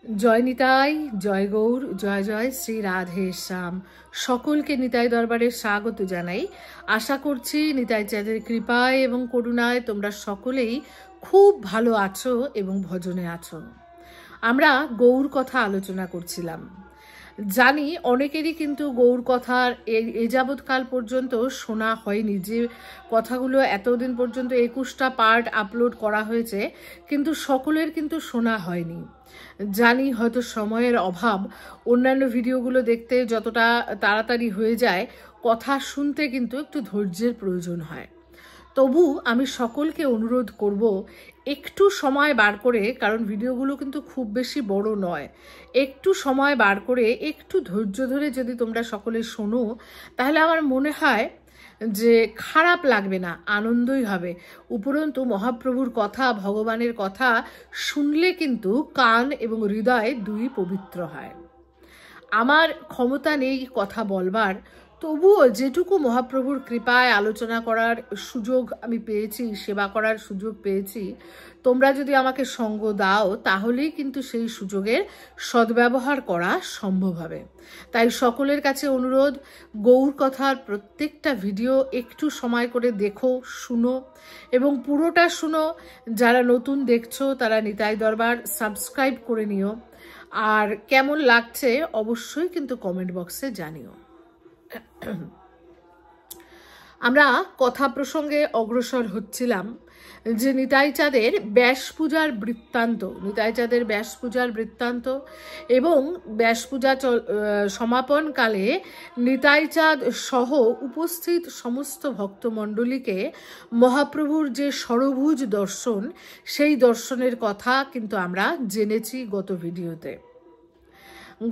জয় নিতাই, জয় গৌর, জয় জয় শ্রী রাধে শ্যাম। সকলকে নিতাই দরবারে স্বাগত জানাই। আশা করছি নিতাই চাঁদের কৃপায় এবং করুণায় তোমরা সকলেই খুব ভালো আছো এবং ভজনে আছো। আমরা গৌর কথা আলোচনা করছিলাম। জানি অনেকেরই কিন্তু গৌর কথার এ যাবৎকাল পর্যন্ত শোনা হয়নি, যে কথাগুলো এতদিন পর্যন্ত 21টা পার্ট আপলোড করা হয়েছে, কিন্তু সকলের কিন্তু শোনা হয়নি। জানি হয়তো সময়ের অভাব, অন্যান্য ভিডিওগুলো দেখতে যতটা তাড়াতাড়ি হয়ে যায়, কথা শুনতে কিন্তু একটু ধৈর্যের প্রয়োজন হয়। তবু আমি সকলকে অনুরোধ করব একটু সময় বার করে, কারণ ভিডিওগুলো কিন্তু খুব বেশি বড় নয়, একটু সময় বার করে একটু ধৈর্য ধরে যদি তোমরা সকলে শোনো, তাহলে আমার মনে হয় যে খারাপ লাগবে না, আনন্দই হবে। উপরন্তু মহাপ্রভুর কথা, ভগবানের কথা শুনলে কিন্তু কান এবং হৃদয় দুই পবিত্র হয়। আমার ক্ষমতা নেই কথা বলবার, তবুও যেটুকু মহাপ্রভুর কৃপায় আলোচনা করার সুযোগ আমি পেয়েছি, সেবা করার সুযোগ পেয়েছি, তোমরা যদি আমাকে সঙ্গ দাও তাহলেই কিন্তু সেই সুযোগের সদ্ব্যবহার করা সম্ভব হবে। তাই সকলের কাছে অনুরোধ, গৌর কথার প্রত্যেকটা ভিডিও একটু সময় করে দেখো, শুনো এবং পুরোটা শুনো। যারা নতুন দেখছো তারা নিতাই দরবার সাবস্ক্রাইব করে নিও। আর কেমন লাগছে অবশ্যই কিন্তু কমেন্ট বক্সে জানিও। আমরা কথা প্রসঙ্গে অগ্রসর হচ্ছিলাম যে নিতাই চাঁদের ব্যাস পূজার বৃত্তান্ত, নিতাই চাঁদের ব্যাস পূজার বৃত্তান্ত এবং ব্যাস পূজা সমাপনকালে নিতাই চাঁদ সহ উপস্থিত সমস্ত ভক্তমণ্ডলীকে মহাপ্রভুর যে ষড়ভুজ দর্শন, সেই দর্শনের কথা কিন্তু আমরা জেনেছি গত ভিডিওতে।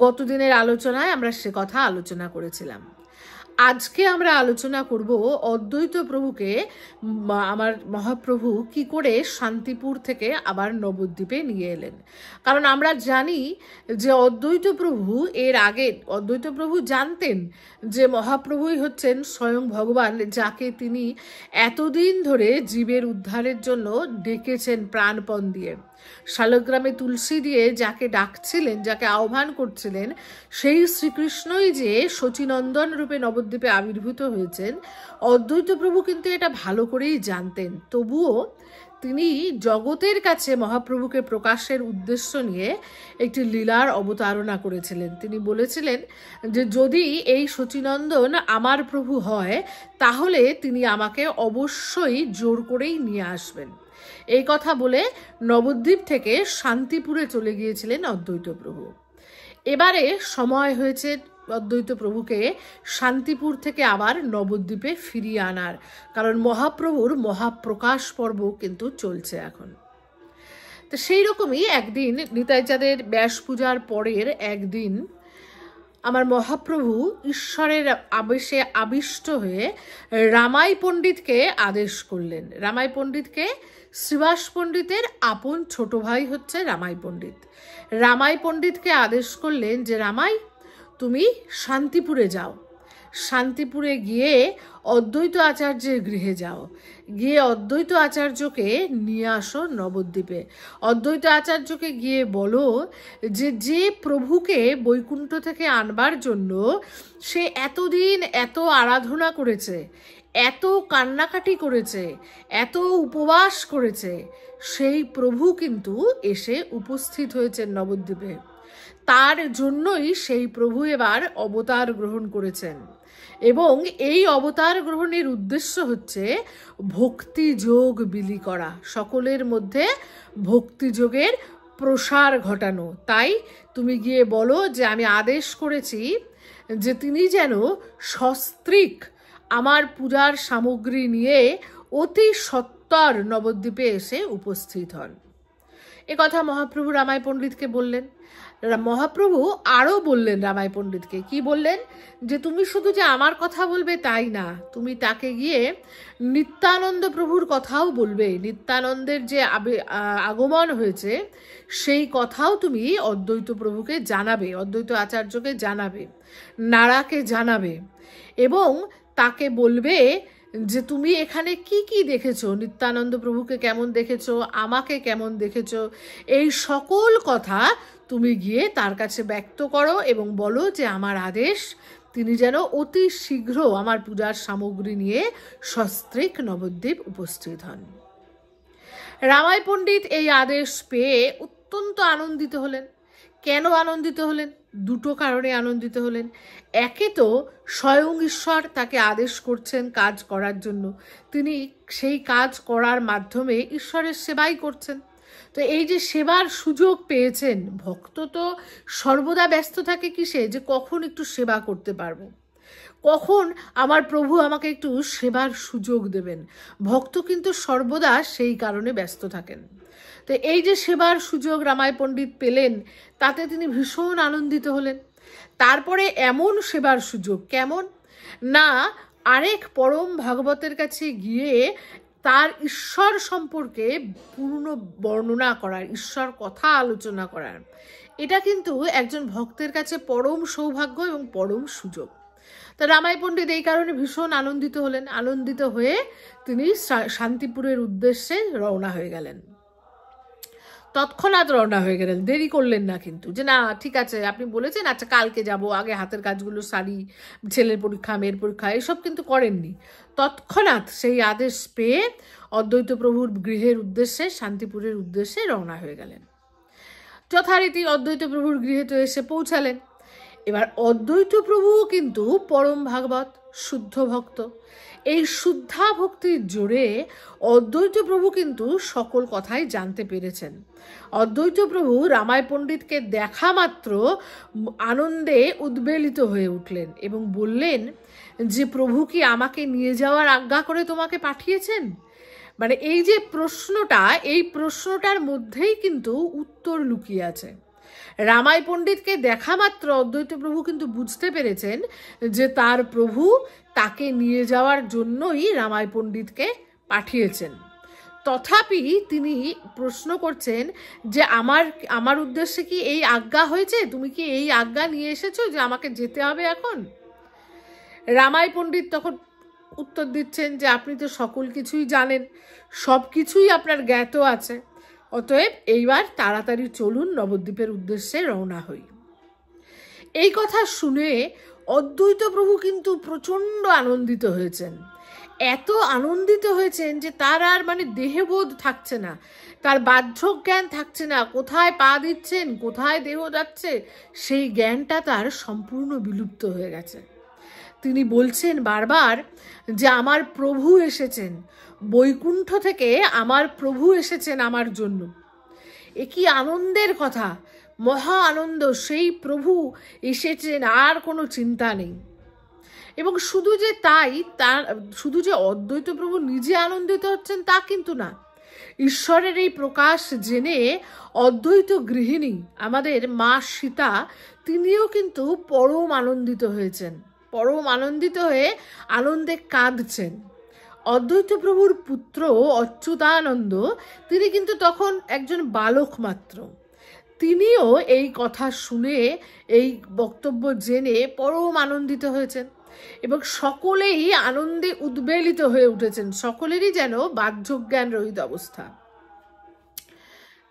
গত দিনের আলোচনায় আমরা সে কথা আলোচনা করেছিলাম। আজকে আমরা আলোচনা করব অদ্বৈত প্রভুকে, আমার মহাপ্রভু কি করে শান্তিপুর থেকে আবার নবদ্বীপে নিয়ে এলেন। কারণ আমরা জানি যে অদ্বৈত প্রভু এর আগে অদ্বৈত প্রভু জানতেন যে মহাপ্রভুই হচ্ছেন স্বয়ং ভগবান, যাকে তিনি এতদিন ধরে জীবের উদ্ধারের জন্য ডেকেছেন প্রাণপণ দিয়ে। শালগ্রামে তুলসী দিয়ে যাকে ডাকছিলেন, যাকে আহ্বান করছিলেন, সেই শ্রীকৃষ্ণই যে শচীনন্দন রূপে নবদ্বীপে আবির্ভূত হয়েছেন, অদ্বৈত প্রভু কিন্তু এটা ভালো করেই জানতেন। তবুও তিনি জগতের কাছে মহাপ্রভুকে প্রকাশের উদ্দেশ্য নিয়ে একটি লীলার অবতারণা করেছিলেন। তিনি বলেছিলেন যে যদি এই শচীনন্দন আমার প্রভু হয়, তাহলে তিনি আমাকে অবশ্যই জোর করেই নিয়ে আসবেন। এই কথা বলে নবদ্বীপ থেকে শান্তিপুরে চলে গিয়েছিলেন অদ্বৈত প্রভু। এবারে সময় হয়েছে অদ্বৈত প্রভুকে শান্তিপুর থেকে আবার নবদ্বীপে ফিরিয়ে আনার, কারণ মহাপ্রভুর মহাপ্রকাশ পর্ব কিন্তু চলছে এখন। তো সেই রকমই একদিন নিতাই চাঁদের ব্যাস পূজার পরের একদিন আমার মহাপ্রভু ঈশ্বরের আবেশে আবিষ্ট হয়ে রামাই পণ্ডিতকে আদেশ করলেন। রামাই পণ্ডিতকে শ্রীবাস পণ্ডিতের আপন ছোট ভাই হচ্ছে রামাই পণ্ডিত। রামাই পণ্ডিতকে আদেশ করলেন যে রামাই, তুমি শান্তিপুরে যাও, শান্তিপুরে গিয়ে অদ্বৈত আচার্যের গৃহে যাও, গিয়ে অদ্বৈত আচার্যকে নিয়ে আসো নবদ্বীপে। অদ্বৈত আচার্যকে গিয়ে বলো যে যে প্রভুকে বৈকুণ্ঠ থেকে আনবার জন্য সে এতদিন এত আরাধনা করেছে, এত কান্নাকাটি করেছে, এত উপবাস করেছে, সেই প্রভু কিন্তু এসে উপস্থিত হয়েছেন নবদ্বীপে। তার জন্যই সেই প্রভু এবার অবতার গ্রহণ করেছেন এবং এই অবতার গ্রহণের উদ্দেশ্য হচ্ছে ভক্তিযোগ বিলি করা, সকলের মধ্যে ভক্তিযোগের প্রসার ঘটানো। তাই তুমি গিয়ে বলো যে আমি আদেশ করেছি যে তিনি যেন সস্ত্রীক আমার পূজার সামগ্রী নিয়ে অতি সত্বর নবদ্বীপে এসে উপস্থিত হন। এ কথা মহাপ্রভু রামাই পণ্ডিতকে বললেন। মহাপ্রভু আরও বললেন রামাই পণ্ডিতকে, কি বললেন, যে তুমি শুধু যে আমার কথা বলবে তাই না, তুমি তাকে গিয়ে নিত্যানন্দ প্রভুর কথাও বলবে। নিত্যানন্দের যে আগমন হয়েছে সেই কথাও তুমি অদ্বৈত প্রভুকে জানাবে, অদ্বৈত আচার্যকে জানাবে, নারাকে জানাবে এবং তাকে বলবে যে তুমি এখানে কি কি দেখেছো, নিত্যানন্দ প্রভুকে কেমন দেখেছো, আমাকে কেমন দেখেছো, এই সকল কথা তুমি গিয়ে তার কাছে ব্যক্ত করো এবং বলো যে আমার আদেশ তিনি যেন অতি শীঘ্র আমার পূজার সামগ্রী নিয়ে সস্ত্রীক নবদ্বীপ উপস্থিত হন। রামাই পণ্ডিত এই আদেশ পেয়ে অত্যন্ত আনন্দিত হলেন। কেন আনন্দিত হলেন? দুটো কারণে আনন্দিত হলেন। একে তো স্বয়ং ঈশ্বর তাকে আদেশ করছেন কাজ করার জন্য, তিনি সেই কাজ করার মাধ্যমে ঈশ্বরের সেবাই করছেন। তো এই যে সেবার সুযোগ পেয়েছেন, ভক্ত তো সর্বদা ব্যস্ত থাকে কিসে, যে কখন একটু সেবা করতে পারবো, কখন আমার প্রভু আমাকে একটু সেবার সুযোগ দেবেন। ভক্ত কিন্তু সর্বদা সেই কারণে ব্যস্ত থাকেন। তো এই যে সেবার সুযোগ রামাই পণ্ডিত পেলেন, তাতে তিনি ভীষণ আনন্দিত হলেন। তারপরে এমন সেবার সুযোগ, কেমন না, আরেক পরম ভাগবতের কাছে গিয়ে তার ঈশ্বর সম্পর্কে পূর্ণ বর্ণনা করার, ঈশ্বর কথা আলোচনা করার, এটা কিন্তু একজন ভক্তের কাছে পরম সৌভাগ্য এবং পরম সুযোগ। তা রামাই পণ্ডিত এই কারণে ভীষণ আনন্দিত হলেন। আনন্দিত হয়ে তিনি শান্তিপুরের উদ্দেশ্যে রওনা হয়ে গেলেন। তৎক্ষণাৎ রওনা হয়ে গেলেন, দেরি করলেন না কিন্তু, যে না ঠিক আছে আপনি বলেছেন, আচ্ছা কালকে যাব, আগে হাতের কাজগুলো সারি, ছেলের পরীক্ষা মেয়ের পরীক্ষা এসব কিন্তু করেননি। তৎক্ষণাৎ সেই আদেশ পেয়ে অদ্বৈত প্রভুর গৃহের উদ্দেশ্যে, শান্তিপুরের উদ্দেশ্যে রওনা হয়ে গেলেন। যথারীতি অদ্বৈত প্রভুর গৃহে তো এসে পৌঁছালেন। এবার অদ্বৈত প্রভুও কিন্তু পরম ভাগবত, শুদ্ধ ভক্ত। এই শুদ্ধা ভক্তির জোরে অদ্বৈত প্রভু কিন্তু সকল কথাই জানতে পেরেছেন। অদ্বৈত প্রভু রামাই পণ্ডিতকে দেখা মাত্র আনন্দে উদ্বেলিত হয়ে উঠলেন এবং বললেন যে প্রভু কি আমাকে নিয়ে যাওয়ার আজ্ঞা করে তোমাকে পাঠিয়েছেন? মানে এই যে প্রশ্নটা, এই প্রশ্নটার মধ্যেই কিন্তু উত্তর লুকিয়ে আছে। রামাই পণ্ডিতকে দেখা মাত্র অদ্বৈত প্রভু কিন্তু বুঝতে পেরেছেন যে তার প্রভু তাকে নিয়ে যাওয়ার জন্যই রামাই পণ্ডিতকে পাঠিয়েছেন। তথাপি তিনি প্রশ্ন করছেন যে আমার উদ্দেশ্যে কি এই আজ্ঞা হয়েছে? তুমি কি এই আজ্ঞা নিয়ে এসেছো যে আমাকে যেতে হবে এখন? রামাই পণ্ডিত তখন উত্তর দিচ্ছেন যে আপনি তো সকল কিছুই জানেন, সব কিছুই আপনার জ্ঞাত আছে, অতএব এইবার তাড়াতাড়ি চলুন, নবদ্বীপের উদ্দেশ্যে রওনা হই। এই কথা শুনে অদ্বৈত প্রভু কিন্তু প্রচণ্ড আনন্দিত হয়েছেন। এত আনন্দিত হয়েছেন যে তার আর মানে দেহবোধ থাকছে না, তার বাহ্য জ্ঞান থাকছে না, কোথায় পা দিচ্ছেন, কোথায় দেহ যাচ্ছে, সেই জ্ঞানটা তার সম্পূর্ণ বিলুপ্ত হয়ে গেছে। তিনি বলছেন বারবার যে আমার প্রভু এসেছেন, বৈকুণ্ঠ থেকে আমার প্রভু এসেছেন আমার জন্য। এ কি আনন্দের কথা, মহা আনন্দ, সেই প্রভু এসেছেন, আর কোনো চিন্তা নেই। এবং শুধু যে তাই, শুধু যে অদ্বৈত প্রভু নিজে আনন্দিত হচ্ছেন তা কিন্তু না, ঈশ্বরের এই প্রকাশ জেনে অদ্বৈত গৃহিণী আমাদের মা সীতা, তিনিও কিন্তু পরম আনন্দিত হয়েছেন, পরম আনন্দিত হয়ে আনন্দে কাঁদছেন। অদ্বৈত প্রভুর পুত্র অচ্যুতানন্দ, তিনি কিন্তু তখন একজন বালক মাত্র, তিনিও এই কথা শুনে, এই বক্তব্য জেনে পরম আনন্দিত হয়েছেন এবং সকলেই আনন্দে উদ্বেলিত হয়ে উঠেছেন, সকলেরই যেন বাহ্যজ্ঞান রহিত অবস্থা।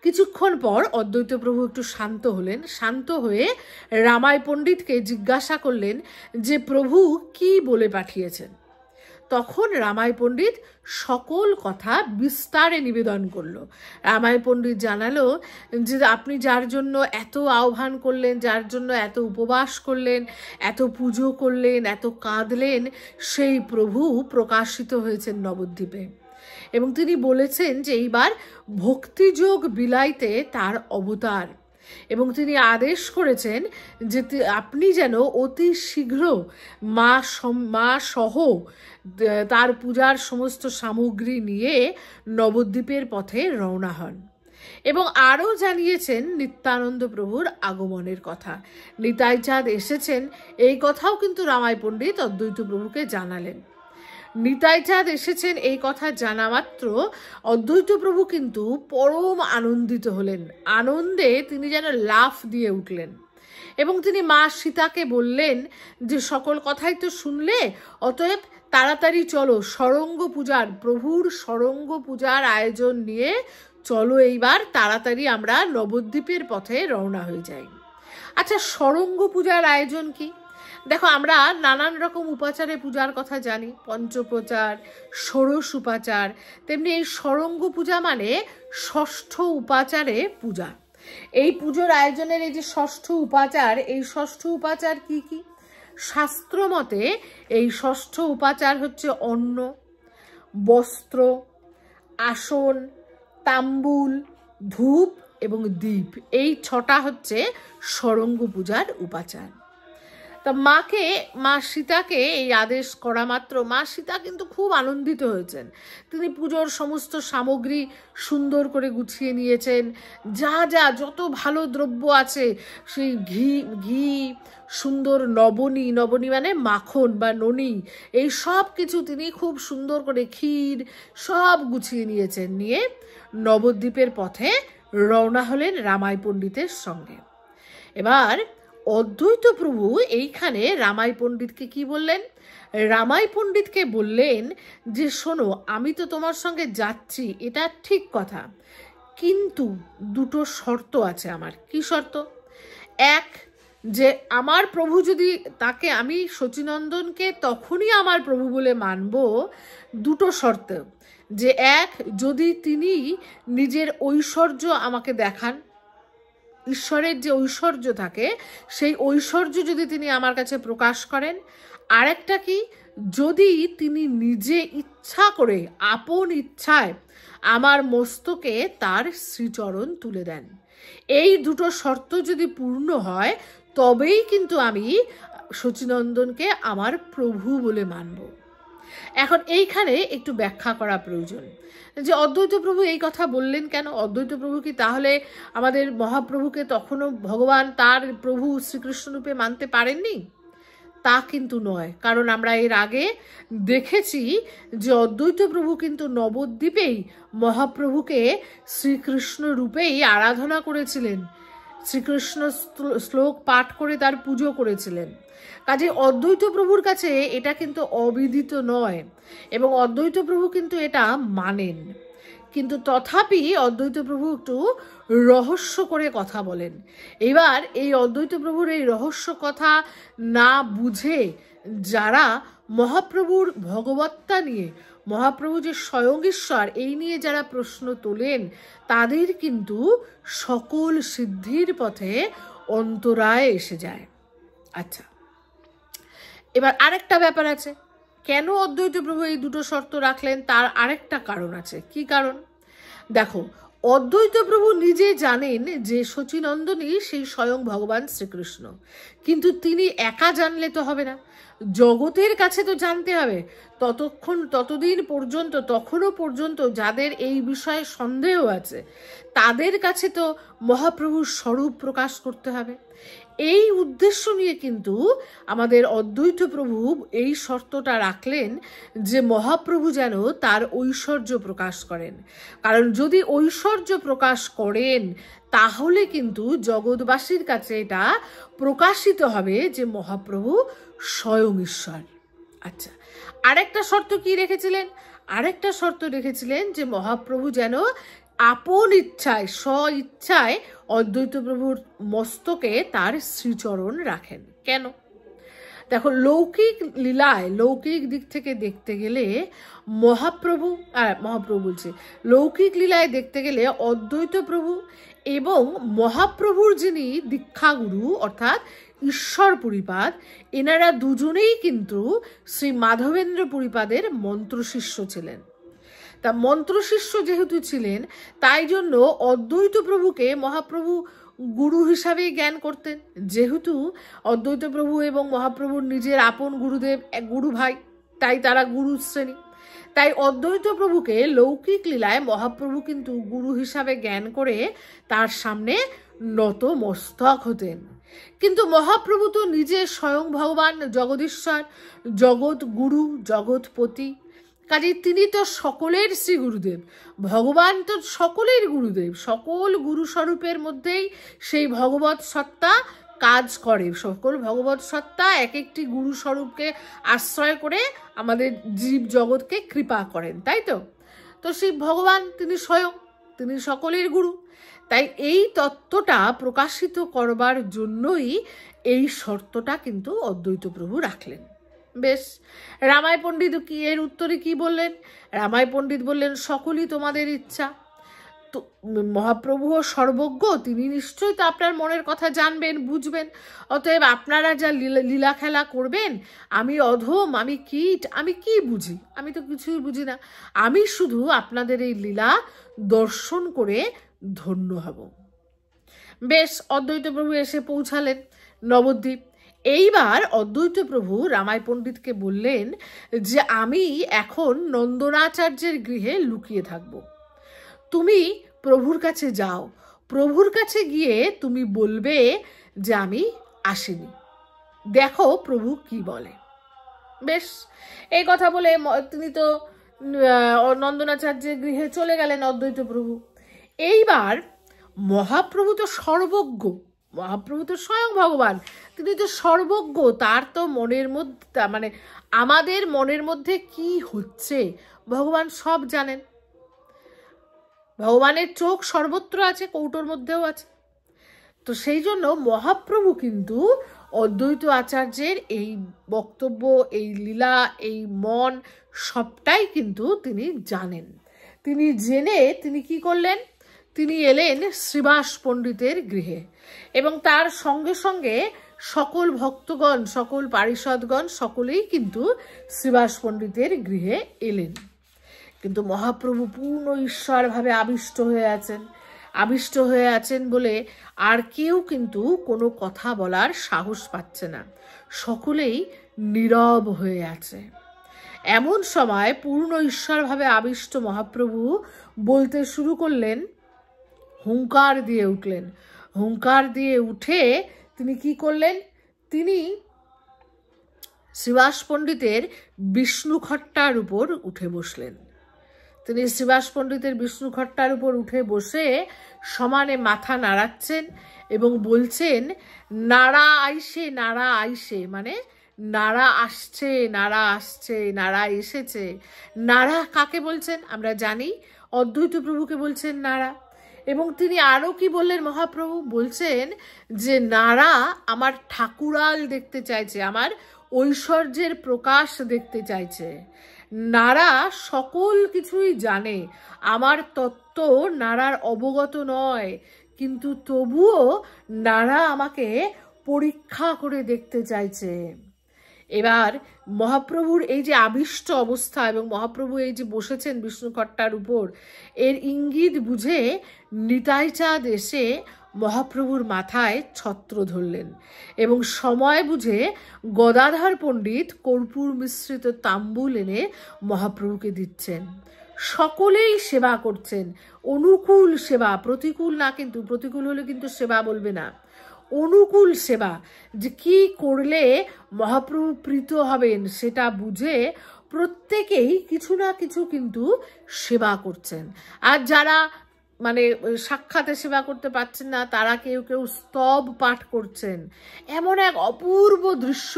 কিছুক্ষণ পর অদ্বৈত প্রভু একটু শান্ত হলেন। শান্ত হয়ে রামাই পণ্ডিতকে জিজ্ঞাসা করলেন যে প্রভু কি বলে পাঠিয়েছেন। তখন রামাই পণ্ডিত সকল কথা বিস্তারে নিবেদন করলো। রামাই পণ্ডিত জানালো যে আপনি যার জন্য এত আহ্বান করলেন, যার জন্য এত উপবাস করলেন, এত পুজো করলেন, এত কাঁদলেন, সেই প্রভু প্রকাশিত হয়েছেন নবদ্বীপে এবং তিনি বলেছেন যে এইবার ভক্তিযোগ বিলাইতে তার অবতার, এবং তিনি আদেশ করেছেন যে আপনি যেন অতি শীঘ্র মা সহ তার পূজার সমস্ত সামগ্রী নিয়ে নবদ্বীপের পথে রওনা হন। এবং আরও জানিয়েছেন নিত্যানন্দ প্রভুর আগমনের কথা, নিতাই চাঁদ এসেছেন, এই কথাও কিন্তু রামাই পণ্ডিত অদ্বৈত প্রভুকে জানালেন। নিতাই চাঁদ এসেছেন এই কথা জানা মাত্র অদ্বৈত প্রভু কিন্তু পরম আনন্দিত হলেন, আনন্দে তিনি যেন লাফ দিয়ে উঠলেন এবং তিনি মা সীতাকে বললেন যে সকল কথাই তো শুনলে, অতএব তাড়াতাড়ি চলো, প্রভুর ষড়ঙ্গ পূজার আয়োজন নিয়ে চলো এইবার তাড়াতাড়ি আমরা নবদ্বীপের পথে রওনা হয়ে যাই। আচ্ছা, ষড়ঙ্গ পূজার আয়োজন কি? দেখো, আমরা নানান রকম উপাচারে পূজার কথা জানি, পঞ্চপ্রচার, ষোড়শ উপাচার। তেমনি এই ষড়ঙ্গ পূজা মানে ষষ্ঠ উপাচারে পূজা। এই পুজোর আয়োজনের এই যে ষষ্ঠ উপাচার, এই ষষ্ঠ উপাচার কি কি? শাস্ত্র মতে এই ষষ্ঠ উপাচার হচ্ছে অন্ন, বস্ত্র, আসন, তাম্বুল, ধূপ এবং দীপ। এই 6টা হচ্ছে ষড়ঙ্গ পূজার উপাচার। তা মা সীতাকে এই আদেশ করা মাত্র মা সীতা কিন্তু খুব আনন্দিত হয়েছেন। তিনি পুজোর সমস্ত সামগ্রী সুন্দর করে গুছিয়ে নিয়েছেন। যা যা যত ভালো দ্রব্য আছে, সেই ঘি, সুন্দর নবনী মানে মাখন বা ননি, এই সব কিছু তিনি খুব সুন্দর করে, ক্ষীর সব গুছিয়ে নিয়েছেন। নিয়ে নবদ্বীপের পথে রওনা হলেন রামাই পণ্ডিতের সঙ্গে। এবার অদ্বৈত প্রভু এইখানে রামাই পণ্ডিতকে কি বললেন? রামাই পণ্ডিতকে বললেন যে শোনো, আমি তো তোমার সঙ্গে যাচ্ছি, এটা ঠিক কথা, কিন্তু 2টো শর্ত আছে আমার। কি শর্ত? এক, যে আমার প্রভু যদি, তাকে আমি শচীনন্দনকে তখনই আমার প্রভু বলে মানব 2টো শর্ত। যে এক, যদি তিনি নিজের ঐশ্বর্য আমাকে দেখান, ঈশ্বরের যে ঐশ্বর্য থাকে সেই ঐশ্বর্য যদি তিনি আমার কাছে প্রকাশ করেন। আরেকটা কি, যদি তিনি নিজে ইচ্ছা করে, আপন ইচ্ছায় আমার মস্তকে তার শ্রীচরণ তুলে দেন। এই 2টো শর্ত যদি পূর্ণ হয়, তবেই কিন্তু আমি শচীনন্দনকে আমার প্রভু বলে মানব। এখন এইখানে একটু ব্যাখ্যা করা প্রয়োজন যে অদ্বৈত প্রভু এই কথা বললেন কেন? অদ্বৈত প্রভু কি তাহলে আমাদের মহাপ্রভুকে তখনও ভগবান তার প্রভু শ্রীকৃষ্ণ রূপে মানতে পারেননি? তা কিন্তু নয়। কারণ আমরা এর আগে দেখেছি যে অদ্বৈত প্রভু কিন্তু নবদ্বীপেই মহাপ্রভুকে শ্রীকৃষ্ণ রূপেই আরাধনা করেছিলেন, শ্রীকৃষ্ণ শ্লোক পাঠ করে তার পুজো করেছিলেন। কাজে অদ্বৈত প্রভুর কাছে এটা কিন্তু অবিদিত নয়, এবং অদ্বৈত প্রভু কিন্তু এটা মানেন। কিন্তু তথাপি অদ্বৈত প্রভু একটু রহস্য করে কথা বলেন। এবার এই অদ্বৈত প্রভুর এই রহস্য কথা না বুঝে যারা মহাপ্রভুর ভগবত্তা নিয়ে, মহাপ্রভু যে স্বয়ং ঈশ্বর, এই নিয়ে যারা প্রশ্ন তোলেন, তাদের কিন্তু সকল সিদ্ধির পথে অন্তরায় এসে যায়। আচ্ছা, এবার আরেকটা ব্যাপার আছে। কেন অদ্বৈত প্রভু এই 2টো শর্ত রাখলেন? তার আরেকটা কারণ আছে। কি কারণ? দেখো, অদ্বৈত প্রভু নিজে জানেন যে শচীনন্দনই সেই স্বয়ং ভগবান শ্রীকৃষ্ণ, কিন্তু তিনি একা জানলে তো হবে না, জগতের কাছে তো জানতে হবে। ততদিন পর্যন্ত, তখনও পর্যন্ত যাদের এই বিষয়ে সন্দেহ আছে, তাদের কাছে তো মহাপ্রভুর স্বরূপ প্রকাশ করতে হবে। এই উদ্দেশ্য নিয়ে কিন্তু আমাদের অদ্বৈত প্রভু এই শর্তটা রাখলেন যে মহাপ্রভু যেন তার ঐশ্বর্য প্রকাশ করেন। কারণ যদি ঐশ্বর্য প্রকাশ করেন, তাহলে কিন্তু জগৎবাসীর কাছে এটা প্রকাশিত হবে যে মহাপ্রভু স্বয়ং ঈশ্বর। আচ্ছা, আরেকটা শর্ত কি রেখেছিলেন? আরেকটা শর্ত রেখেছিলেন যে মহাপ্রভু যেন আপন ইচ্ছায়, স্ব ইচ্ছায় অদ্বৈত প্রভুর মস্তকে তার শ্রীচরণ রাখেন। কেন? দেখো, লৌকিক লীলায়, লৌকিক দিক থেকে দেখতে গেলে মহাপ্রভু বলছে, লৌকিক লীলায় দেখতে গেলে অদ্বৈত প্রভু এবং মহাপ্রভুর যিনি দীক্ষাগুরু অর্থাৎ ঈশ্বর পুরীপাদ, এনারা দুজনেই কিন্তু শ্রী মাধবেন্দ্র পুরীপাদের মন্ত্রশিষ্য ছিলেন। তা মন্ত্রশিষ্য যেহেতু ছিলেন, তাই জন্য অদ্বৈত প্রভুকে মহাপ্রভু গুরু হিসাবে জ্ঞান করতেন। যেহেতু অদ্বৈত প্রভু এবং মহাপ্রভুর নিজের আপন গুরুদেব, এক গুরু ভাই, তাই তারা গুরু শ্রেণী। তাই অদ্বৈত প্রভুকে লৌকিক লীলায় মহাপ্রভু কিন্তু গুরু হিসাবে জ্ঞান করে তার সামনে নত মস্তক হতেন। কিন্তু মহাপ্রভু তো নিজে স্বয়ং ভগবান, জগদীশ্বর, জগৎ গুরু, জগৎপতি। কাজে তিনি তো সকলের শ্রী গুরুদেব, ভগবান তো সকলের গুরুদেব। সকল গুরু স্বরূপের মধ্যেই সেই ভগবৎ সত্তা কাজ করে। সকল ভগবৎ সত্তা এক একটি গুরু স্বরূপকে আশ্রয় করে আমাদের জীব জগৎকে কৃপা করেন, তাই তো? তো সেই ভগবান তিনি স্বয়ং, তিনি সকলের গুরু। তাই এই তত্ত্বটা প্রকাশিত করবার জন্যই এই শর্তটা কিন্তু অদ্বৈত প্রভু রাখলেন। বেশ, রামায় পণ্ডিত কি এর উত্তরে কি বললেন? রামায় পণ্ডিত বললেন, সকলই তোমাদের ইচ্ছা। তো মহাপ্রভুও সর্বজ্ঞ, তিনি নিশ্চয়ই তো আপনার মনের কথা জানবেন, বুঝবেন। অতএব আপনারা যা লীলা খেলা করবেন, আমি অধম, আমি কীট, আমি কি বুঝি? আমি তো কিছুই বুঝি না। আমি শুধু আপনাদের এই লীলা দর্শন করে ধন্য হব। বেশ, অদ্বৈত প্রভু এসে পৌঁছালেন নবদ্বীপ। এইবার অদ্বৈত প্রভু রামায় পণ্ডিতকে বললেন যে আমি এখন নন্দনাচার্যের গৃহে লুকিয়ে থাকব। তুমি প্রভুর কাছে যাও, প্রভুর কাছে গিয়ে তুমি বলবে যে আমি আসিনি, দেখো প্রভু কি বলে। বেশ, এই কথা বলে তিনি তো নন্দনাচার্যের গৃহে চলে গেলেন অদ্বৈত প্রভু। এইবার মহাপ্রভু তো সর্বজ্ঞ, মহাপ্রভু তো স্বয়ং ভগবান, তিনি তো সর্বজ্ঞ। তার তো মনের মধ্যে, মানে আমাদের মনের মধ্যে কি হচ্ছে ভগবান সব জানেন। ভগবানের চোখ সর্বত্র আছে, কৌটোর মধ্যেও আছে। তো সেই জন্য মহাপ্রভু কিন্তু অদ্বৈত আচার্যের এই বক্তব্য, এই লীলা, এই মন সবটাই কিন্তু তিনি জানেন। তিনি জেনে তিনি কি করলেন? তিনি এলেন শ্রীবাস পণ্ডিতের গৃহে এবং তার সঙ্গে সঙ্গে সকল ভক্তগণ, সকল পারিষদগণ সকলেই কিন্তু শ্রীবাস পণ্ডিতের গৃহে এলেন। কিন্তু মহাপ্রভু পূর্ণ ঈশ্বরভাবে আবিষ্ট হয়ে আছেন বলে আর কেউ কিন্তু কোনো কথা বলার সাহস পাচ্ছে না, সকলেই নীরব হয়ে আছে। এমন সময় পূর্ণ ঈশ্বরভাবে আবিষ্ট মহাপ্রভু বলতে শুরু করলেন, হুঙ্কার দিয়ে উঠলেন। হুঙ্কার দিয়ে উঠে তিনি কি করলেন? তিনি শ্রীবাস পণ্ডিতের বিষ্ণু খট্টার উপর উঠে বসলেন। তিনি শ্রীবাস পণ্ডিতের বিষ্ণু খট্টার উপর উঠে বসে সমানে মাথা নাড়াচ্ছেন এবং বলছেন, নাড়া আইসে, নাড়া আইসে, মানে নাড়া আসছে, নাড়া আসছে, নাড়া এসেছে। নাড়া কাকে বলছেন আমরা জানি, অদ্বৈত প্রভুকে বলছেন নাড়া। এবং তিনি আরও কি বললেন? মহাপ্রভু বলছেন যে নাড়া আমার ঠাকুরাল দেখতে চাইছে, আমার ঐশ্বর্যের প্রকাশ দেখতে চাইছে। নাড়া সকল কিছুই জানে, আমার তত্ত্ব নাড়ার অবগত নয়, কিন্তু তবুও নাড়া আমাকে পরীক্ষা করে দেখতে চাইছে। এবার মহাপ্রভুর এই যে আবিষ্ট অবস্থা এবং মহাপ্রভু এই যে বসেছেন বিষ্ণু খট্টার উপর, এর ইঙ্গিত বুঝে নিতাই চাঁদ এসে মহাপ্রভুর মাথায় ছত্র ধরলেন এবং সময় বুঝে গদাধর পণ্ডিত কর্পূর মিশ্রিত তাম্বুল এনে মহাপ্রভুকে দিচ্ছেন। সকলেই সেবা করছেন, অনুকূল সেবা, প্রতিকূল না, কিন্তু প্রতিকূল হলে কিন্তু সেবা বলবে না, অনুকূল সেবা, যে কি করলে মহাপ্রভু প্রীত হবেন সেটা বুঝে প্রত্যেকেই কিছু না কিছু কিন্তু সেবা করছেন। আর যারা মানে সাক্ষাতে সেবা করতে পারছেন না, তারা কেউ কেউ স্তব পাঠ করছেন। এমন এক অপূর্ব দৃশ্য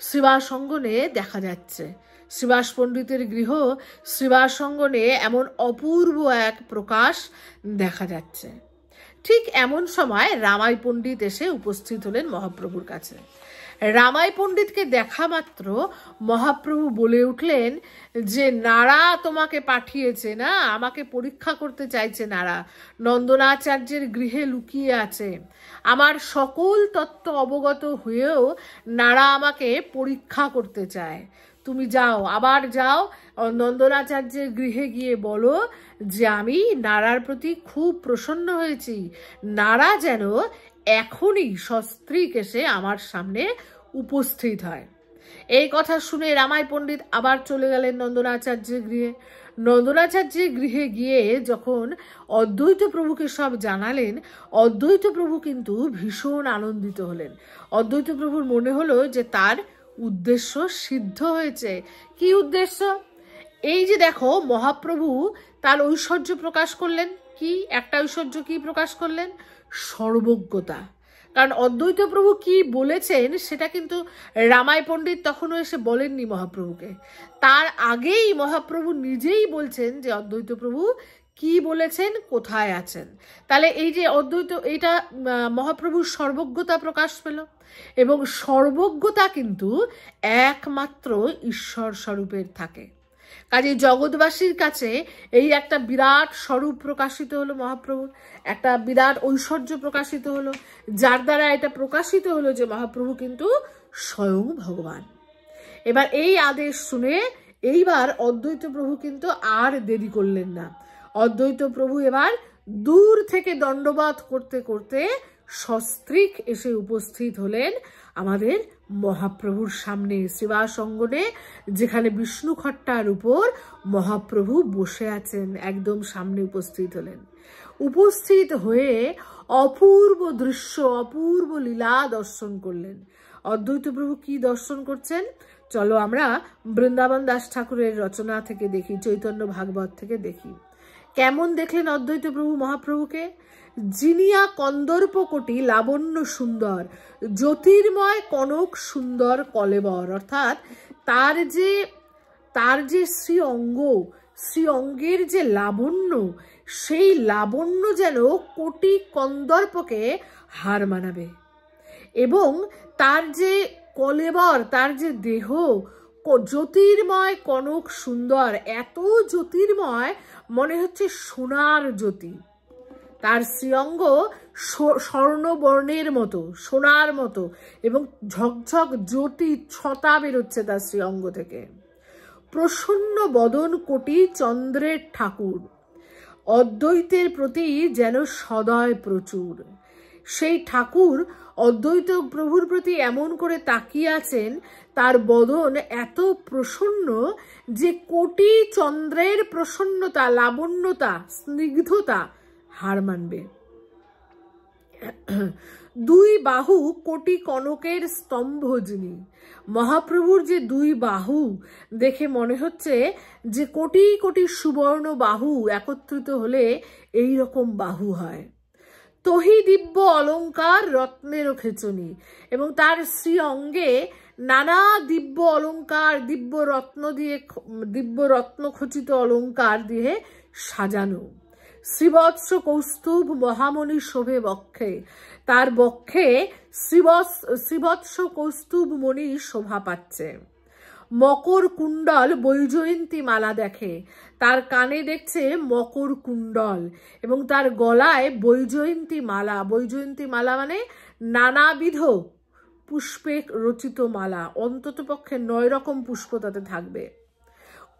শ্রীবাস অঙ্গনে দেখা যাচ্ছে। শ্রীবাস পণ্ডিতের গৃহ শ্রীবাস অঙ্গনে এমন অপূর্ব এক প্রকাশ দেখা যাচ্ছে। ঠিক এমন সময় রামাই পণ্ডিত এসে উপস্থিত হলেন মহাপ্রভুর কাছে। রামাই পণ্ডিতকে দেখা মাত্র মহাপ্রভু বলে উঠলেন যে নাড়া তোমাকে পাঠিয়েছে, না, আমাকে পরীক্ষা করতে চাইছে। নাড়া নন্দনাচার্যের গৃহে লুকিয়ে আছে, আমার সকল তত্ত্ব অবগত হয়েও নাড়া আমাকে পরীক্ষা করতে চায়। তুমি যাও, আবার যাও, নন্দনাচার্যের গৃহে গিয়ে বলো যে আমি নাড়ার প্রতি খুব প্রসন্ন হয়েছি, নাড়া যেন এখনই সস্ত্রীক এসে আমার সামনে উপস্থিত হয়। এই কথা শুনে রামাই পণ্ডিত আবার চলে গেলেন নন্দনাচার্যের গৃহে। নন্দনাচার্যের গৃহে গিয়ে যখন অদ্বৈত প্রভুকে সব জানালেন, অদ্বৈত প্রভু কিন্তু ভীষণ আনন্দিত হলেন। অদ্বৈত প্রভুর মনে হলো যে তার উদ্দেশ্য সিদ্ধ হয়েছে। কি উদ্দেশ্য? এই যে দেখো, মহাপ্রভু তার ঐশ্বর্য প্রকাশ করলেন। কি একটা ঐশ্বর্য কি প্রকাশ করলেন? সর্বজ্ঞতা। কারণ অদ্বৈত প্রভু কি বলেছেন সেটা কিন্তু রামাই পণ্ডিত তখনও এসে বলেননি মহাপ্রভুকে। তার আগেই মহাপ্রভু নিজেই বলছেন যে অদ্বৈত প্রভু কি বলেছেন, কোথায় আছেন। তাহলে এই যে অদ্বৈত, এটা মহাপ্রভুর সর্বজ্ঞতা প্রকাশ পেল, এবং সর্বজ্ঞতা কিন্তু একমাত্র ঈশ্বর স্বরূপের থাকে। কাজে জগৎবাসীর কাছে এই একটা বিরাট স্বরূপ প্রকাশিত হলো মহাপ্রভুর, একটা বিরাট ঐশ্বর্য প্রকাশিত হলো, যার দ্বারা এটা প্রকাশিত হলো যে মহাপ্রভু কিন্তু স্বয়ং ভগবান। এবার এই আদেশ শুনে এইবার অদ্বৈত প্রভু কিন্তু আর দেরি করলেন না। অদ্বৈত প্রভু এবার দূর থেকে দণ্ডবাদ করতে করতে সস্ত্রীক এসে উপস্থিত হলেন আমাদের মহাপ্রভুর সামনে, শ্রীবাস অঙ্গনে, যেখানে বিষ্ণু খট্টার উপর মহাপ্রভু বসে আছেন, একদম সামনে উপস্থিত হলেন। উপস্থিত হয়ে অপূর্ব দৃশ্য, অপূর্ব লীলা দর্শন করলেন। অদ্বৈত প্রভু কি দর্শন করছেন চলো আমরা বৃন্দাবন দাস ঠাকুরের রচনা থেকে দেখি, চৈতন্য ভাগবত থেকে দেখি। কেমন দেখলেন অদ্বৈত প্রভু মহাপ্রভুকে? জিনিয়া কন্দর্প কোটি লাবণ্য সুন্দর, জ্যোতির্ময় কনক সুন্দর কলেবর। অর্থাৎ তার যে শ্রী অঙ্গ, শ্রী অঙ্গের যে লাবণ্য, সেই লাবণ্য যেন কোটি কন্দর্পকে হার মানাবে। এবং তার যে কলেবর, তার যে দেহ, জ্যোতির্ময় কনক সুন্দর, এত জ্যোতির্ময় মনে হচ্ছে সোনার জ্যোতি। তার শ্রীঅঙ্গ স্বর্ণবর্ণের মতো, সোনার মতো, এবং ঝকঝক জ্যোতি ছটা বেরোচ্ছে তার শ্রীঅঙ্গ থেকে। প্রসন্ন বদন কোটি চন্দ্রের ঠাকুর, অদ্বৈতের প্রতি যেন সদয় প্রচুর। সেই ঠাকুর অদ্বৈত প্রভুর প্রতি এমন করে তাকিয়ে আছেন, তার বদন এত প্রসন্ন যে কোটি চন্দ্রের প্রসন্নতা, লাবণ্যতা, স্নিগ্ধতা হার মানবে। দুই বাহু কোটি কনকের স্তম্ভ যিনি। মহাপ্রভুর যে দুই বাহু দেখে মনে হচ্ছে যে কোটি কোটি সুবর্ণ বাহু একত্রিত হলে এই রকম বাহু হয়। তহি দিব্য অলঙ্কার রত্নেরও খেচনি, এবং তার শ্রী অঙ্গে নানা দিব্য অলঙ্কার, দিব্য রত্ন খচিত অলঙ্কার দিয়ে সাজানো। শ্রীবৎস কৌস্তুভ মহামণি শোভে বক্ষে, তার বক্ষে শ্রীবৎস কৌস্তুভ মণি শোভা পাচ্ছে। মকর কুণ্ডল বৈজয়ন্তী মালা দেখে, তার কানে দেখছে মকর কুণ্ডল, এবং তার গলায় বৈজয়ন্তী মালা। বৈজয়ন্তী মালা মানে নানাবিধ পুষ্পে রচিত মালা, অন্তত পক্ষে 9 রকম পুষ্প তাতে থাকবে।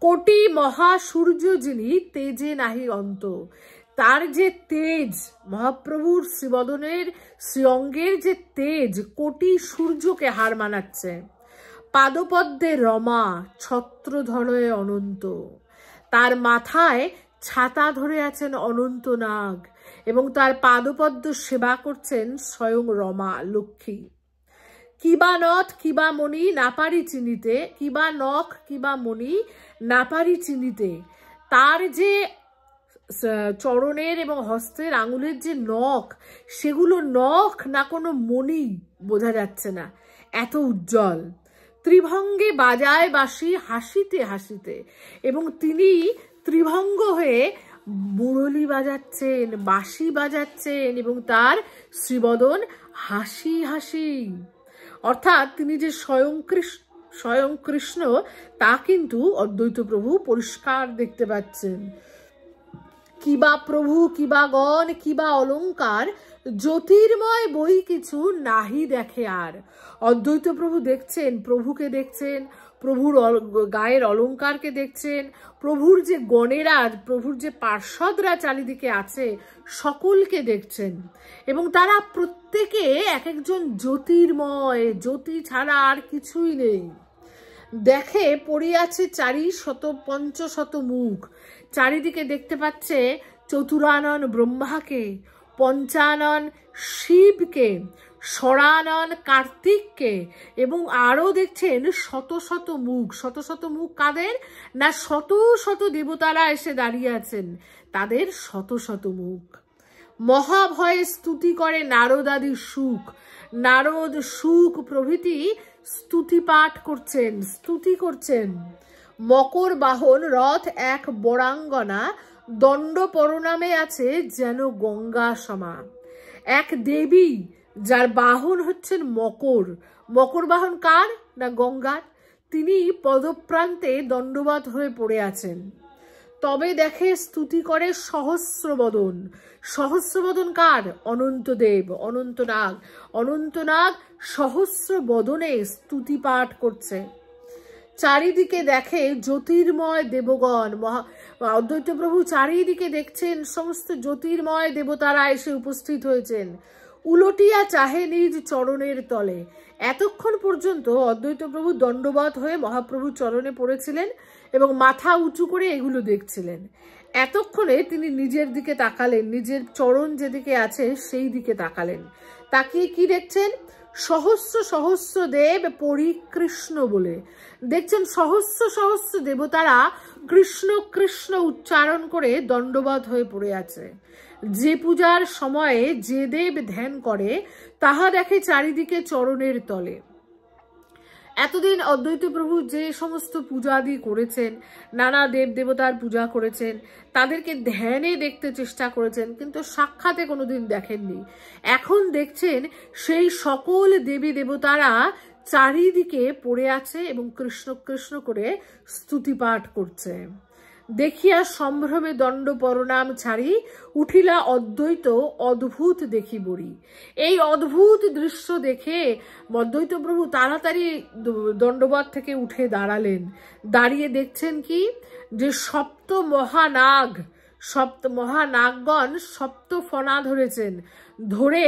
কোটি মহা সূর্য যিনি তেজে নাহি অন্ত, তার যে তেজ, মহাপ্রভুর শ্রীবদনের শ্রীঅঙ্গের যে তেজ কোটি সূর্যকে হার মানাচ্ছে। পাদপদ্মে রমা ছত্রধরয়ে অনন্ত, তার মাথায় ছাতা ধরে আছেন অনন্ত নাগ, এবং তার পাদপদ্ম সেবা করছেন স্বয়ং রমা লক্ষ্মী। কিবা নথ কিবা মণি না পারি চিনিতে, কিবা নখ কিবা মণি না পারি চিনিতে, তার যে চরণের এবং হস্তের আঙুলের যে নখ, সেগুলো নখ না কোনো মণি বোঝা যাচ্ছে না, এত উজ্জ্বল। ত্রিভঙ্গে বাজায় বাঁশি হাসিতে হাসিতে, এবং তিনি ত্রিভঙ্গ হয়ে মুরলি বাজাচ্ছেন, বাঁশি বাজাচ্ছেন, এবং তার শ্রীবদন হাসি হাসি। অর্থাৎ তিনি যে স্বয়ং কৃষ্ণ তা কিন্তু অদ্বৈত প্রভু পরিষ্কার দেখতে পাচ্ছেন। কিবা প্রভু কিবা গণ কিবা অলঙ্কার, জ্যোতির্ময় বই কিছু নাহি দেখে আর। অদ্বৈত প্রভু দেখছেন, প্রভুকে দেখছেন, প্রভুর গায়ের অলঙ্কারকে দেখছেন, প্রভুর যে গণেরা, প্রভুর যে পার্ষদরা চারিদিকে আছে সকলকে দেখছেন, এবং তারা প্রত্যেকে এক একজন জ্যোতির্ময়, জ্যোতি ছাড়া আর কিছুই নেই। দেখে পড়িয়াছে 450 মুখ, চারিদিকে দেখতে পাচ্ছে চতুরানন ব্রহ্মাকে, পঞ্চানন শিবকে, ষড়ানন কার্তিককে, এবং আরো দেখছেন শত শত মুখ। শত শত মুখ কাদের? না শত শত দেবতারা এসে দাঁড়িয়ে আছেন, তাদের শত শত মুখ। মহাভয়ে স্তুতি করে নারদাদি সুখ, নারদ সুখ প্রভৃতি স্তুতি পাঠ করছেন, স্তুতি করছেন। মকর বাহন রথ এক বরাঙ্গনা, দণ্ড পরনামে আছে যেন গঙ্গা সমা। এক দেবী যার বাহন হচ্ছেন মকর, মকর বাহন কার না গঙ্গার, তিনি পদপ্রান্তে দণ্ডবাত হয়ে পড়ে আছেন। তবে দেখে স্তুতি করে সহস্রবদন, সহস্রবদন কার অনন্তদেব, অনন্তনাগ, অনন্তনাগ সহস্র বদনে স্তুতি পাঠ করছে। চারিদিকে দেখে জ্যোতির্ময় দেবগণ, অদ্বৈত প্রভু চারিদিকে দেখছেন সমস্ত জ্যোতির্ময় দেবতারা এসে উপস্থিত হয়েছেন। উলটিয়া চাহে নিজ চরণের তলে। এতক্ষণ পর্যন্ত অদ্বৈত প্রভু দণ্ডবত হয়ে মহাপ্রভুর চরণে পড়েছিলেন এবং মাথা উঁচু করে এগুলো দেখছিলেন। এতক্ষণে তিনি নিজের দিকে তাকালেন, নিজের চরণ যেদিকে আছে সেই দিকে তাকালেন। তাকিয়ে কি দেখছেন? সহস্র সহস্র দেব পরিকৃষ্ণ বলে দেখছেন সহস্র সহস্র দেবতারা কৃষ্ণ কৃষ্ণ উচ্চারণ করে দণ্ডবত হয়ে পড়ে আছে। যে পূজার সময়ে যে দেব ধ্যান করে তাহা দেখে চারিদিকে চরণের তলে। এতদিন অদ্বৈত প্রভু যে সমস্ত পূজাদি করেছেন, নানা দেব দেবতার পূজা করেছেন, তাদেরকে ধ্যানে দেখতে চেষ্টা করেছেন, কিন্তু সাক্ষাতে কোনোদিন দেখেননি। এখন দেখছেন সেই সকল দেবী দেবতারা চারিদিকে পড়ে আছে এবং কৃষ্ণ কৃষ্ণ করে স্তুতি পাঠ করছে। দেখিয়া সম্ভ্রমে দণ্ড পরনাম ছাড়ি উঠিলা অদ্বৈত অদ্ভুত দেখি বড়ি। এই অদ্ভুত দৃশ্য দেখে অদ্বৈত প্রভু তাড়াতাড়ি দণ্ডবত থেকে উঠে দাঁড়ালেন। দাঁড়িয়ে দেখছেন কি, যে সপ্ত মহানাগ, সপ্ত মহানাগগণ সপ্ত ফণা ধরেছেন, ধরে